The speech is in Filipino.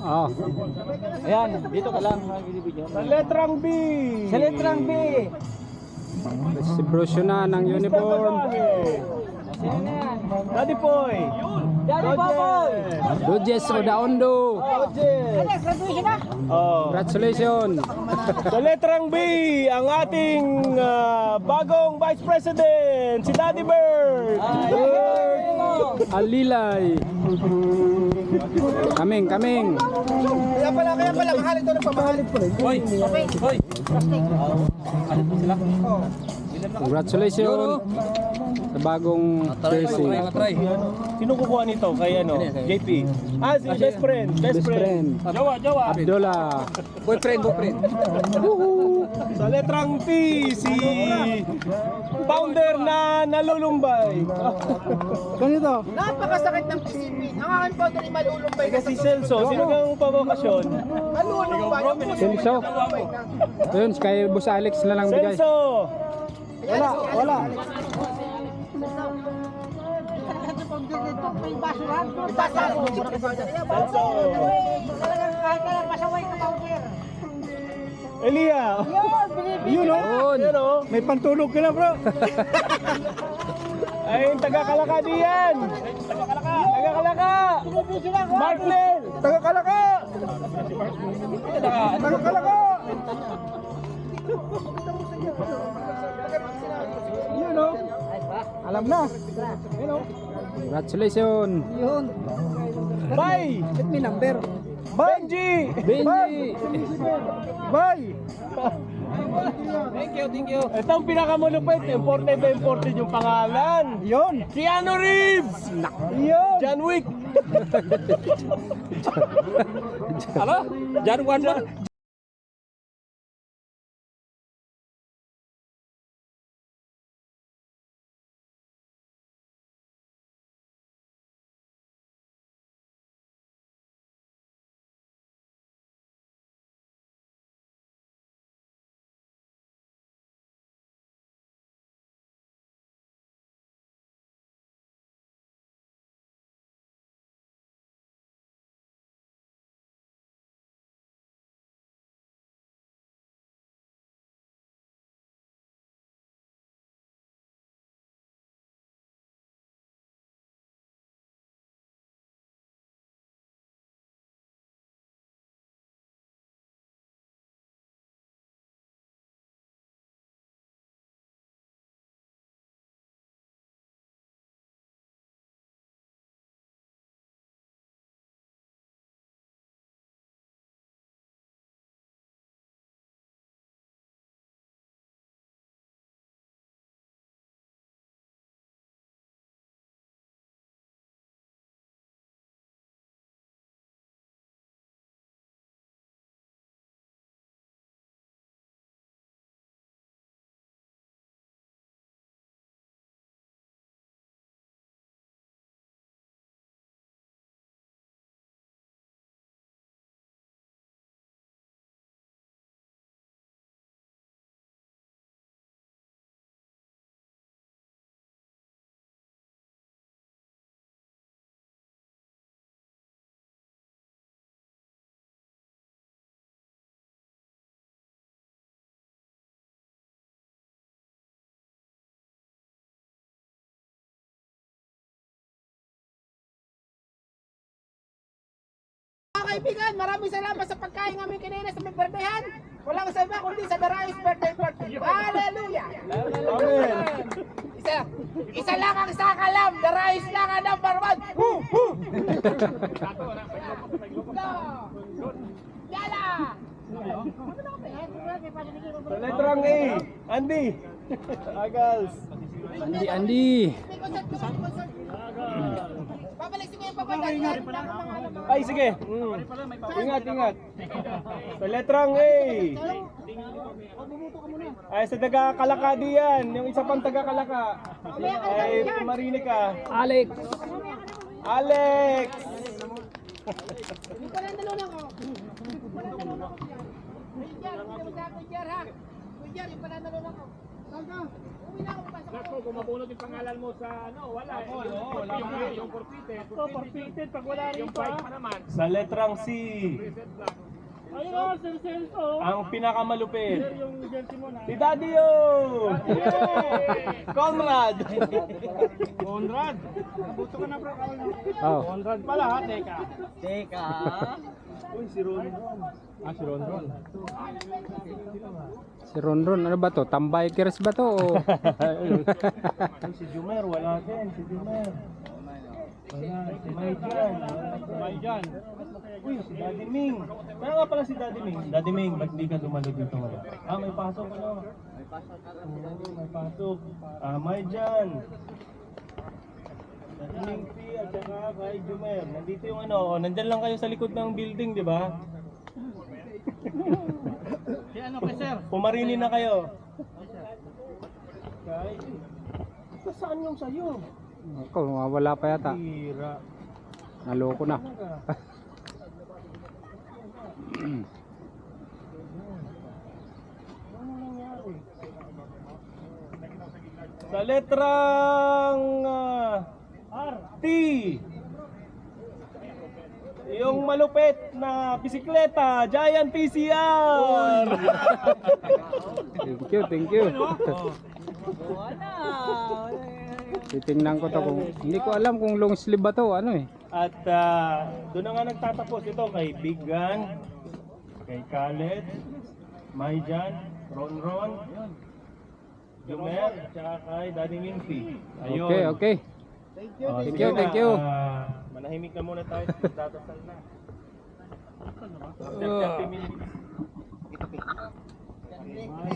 Oh. Ayan, dito ka lang. Sa letrang B. Sa letrang B. Distribution na ng uniform. Sino na yan? Daddy Boy. Daddy Boboy. Dodges Odaondo. Alex, graduation na. Oh. Congratulations. Sa letrang B, ang ating bagong Vice President, si Daddy Bird. Alilay. Kaming. Kaya pala, mahalit to ng pamahalit po rin. Hoy. Congratulations sa bagong jersey. Sino kukuha nito? Kay ano? JP. Si best friend. Best friend. Jowa. Abdullah. Boyfriend. Sa letrang T, si founder na nalulumbay. Ganito. Napakasakit ng isipin. Ang aking founder ay malulumbay na Si Celso, sino kang pabokasyon? malulumbay. Ang puso Celso. ay malulumbay na. Ayun, kay Boss Alex na lang bigay. Celso! Wala. Celso! Elia! Yun o! Yun o! May pantulog ka na, bro. Ay, taga-Kalaka diyan! Taga-Kalaka! Martlel! Taga-Kalaka! Taga-Kalaka! Yun o! Alam na! Yun o! Congratulations. Bye! Let me number. Benji! Bye! Thank you. Ito ang pinakamalupit. Imported yung pangalan. Yun. Keanu Reeves. Yun. John Wick. Ano? Jan Wan ba? Kaibigan, maraming salamat sa pagkain namin kanina sa birthday-han. Walang sa iba kundi sa Darayos birthday party. Hallelujah! Amen. Isa lang ang sakalam, Darayos lang ang number 1. Yala! Sa letrang A, Andy. Agals. Andy. Babalik si Kuya Babay. Ay, sige. Ingat. Sa letrang A. Ay, sa taga-Kalaka diyan. Yung isa pang taga-Kalaka. Ay, marinig ka. Alex. Hindi ko lang nalunan ko. Kuya, hindi mo sa Kuya, ha? Kuya, hindi pala nalunan ko. Ako, kung mabunod yung pangalan mo sa ano, wala. Yung forfeited. Pag wala rin ito, sa letrang C. Ayun, Sir Celso. Ang pinakamalupit. Yung jersey mo na. Si Daddy O! Conrad! Conrad. Nabuto ka na bro. Oh. Conrad pala ha, teka. Uy, si Ron. Si Ron. Si Ronron, ano ba to? Tambikers ba to? O? Si Jumer, wala din. Si Jumer. Wala, si Maijan. Maijan. Uy, si Daddy Ming. Kaya nga pala si Daddy Ming. Daddy Ming, ba't di ka dumalo dito ngayon? Ah, may pasok ano? May pasok. Ah, Maijan. Daddy Ming P at saka kay Jumer. Nandito yung ano, oh, nandyan lang kayo sa likod ng building, di ba? Si ano kay Sir? Pumarini na kayo. Kay, saan yung sayo? Ako, wala pa yata. Tira. Naloko na. Sa letrang T, yung malupit na bisikleta, Giant PCR. Thank you. Titingnan ko to kung hindi ko alam kung long sleeve ba to, ano eh. At doon na nga nagtatapos ito kay Big Gun, kay Khaled, Maijan, Ron, Jumer, tsaka kay Daddy Minty. Ayun. Okay. Oh, Thank sige you, na, thank you. Manahimik na muna tayo sa dadasal na. After 30 minutes.